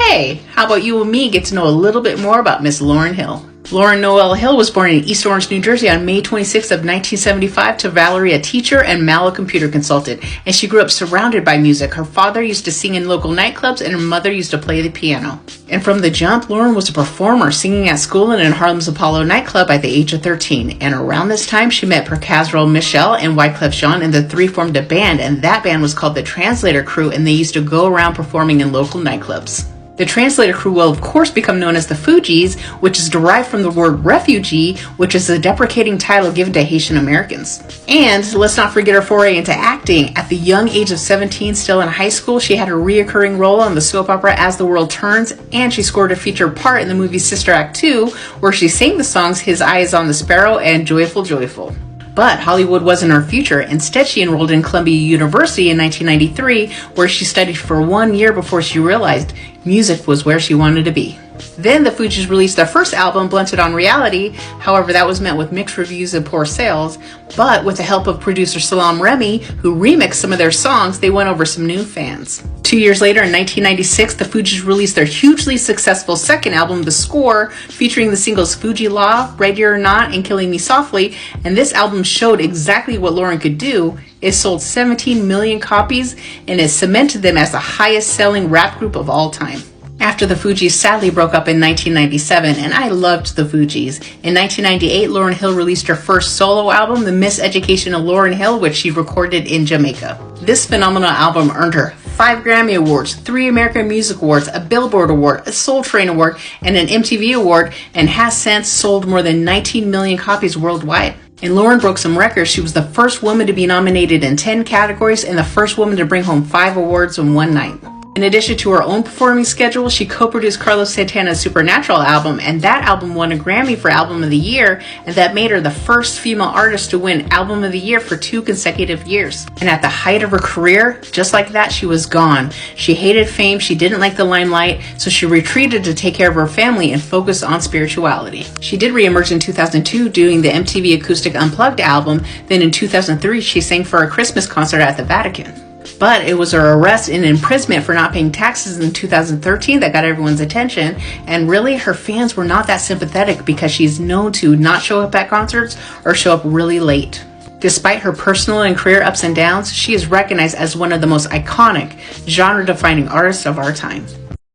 Hey, how about you and me get to know a little bit more about Mz Lauryn Hill? Lauryn Noel Hill was born in East Orange, New Jersey on May 26 of 1975 to Valerie, a teacher, and Mal, a computer consultant, and she grew up surrounded by music. Her father used to sing in local nightclubs and her mother used to play the piano. And from the jump, Lauryn was a performer, singing at school and in Harlem's Apollo nightclub at the age of 13. And around this time, she met Percasrel Michelle and Wyclef Jean, and the three formed a band, and that band was called the Translator Crew, and they used to go around performing in local nightclubs. The Translator Crew will of course become known as the Fugees, which is derived from the word refugee, which is a deprecating title given to Haitian Americans. And let's not forget her foray into acting. At the young age of 17, still in high school, she had a reoccurring role on the soap opera As the World Turns, and she scored a featured part in the movie Sister Act 2, where she sang the songs His Eye is on the Sparrow and Joyful Joyful. But Hollywood wasn't her future. Instead, she enrolled in Columbia University in 1993, where she studied for 1 year before she realized music was where she wanted to be. Then the Fugees released their first album, Blunted on Reality. However, that was met with mixed reviews and poor sales. But with the help of producer Salam Remy, who remixed some of their songs, they won over some new fans. 2 years later, in 1996, the Fugees released their hugely successful second album, The Score, featuring the singles Fuji Law, Ready or Not, and Killing Me Softly. And this album showed exactly what Lauryn could do. It sold 17 million copies, and it cemented them as the highest-selling rap group of all time. After the Fugees sadly broke up in 1997, and I loved the Fugees. In 1998, Lauryn Hill released her first solo album, The Miseducation of Lauryn Hill, which she recorded in Jamaica. This phenomenal album earned her 5 Grammy Awards, 3 American Music Awards, a Billboard Award, a Soul Train Award, and an MTV Award, and has since sold more than 19 million copies worldwide. And Lauryn broke some records. She was the first woman to be nominated in 10 categories and the first woman to bring home 5 awards in one night. In addition to her own performing schedule, she co-produced Carlos Santana's Supernatural album, and that album won a Grammy for Album of the Year, and that made her the first female artist to win Album of the Year for 2 consecutive years. And at the height of her career, just like that, she was gone. She hated fame, she didn't like the limelight, so she retreated to take care of her family and focus on spirituality. She did reemerge in 2002 doing the MTV Acoustic Unplugged album. Then in 2003, she sang for a Christmas concert at the Vatican. But it was her arrest and imprisonment for not paying taxes in 2013 that got everyone's attention, and really her fans were not that sympathetic because she's known to not show up at concerts or show up really late. Despite her personal and career ups and downs, she is recognized as one of the most iconic, genre-defining artists of our time.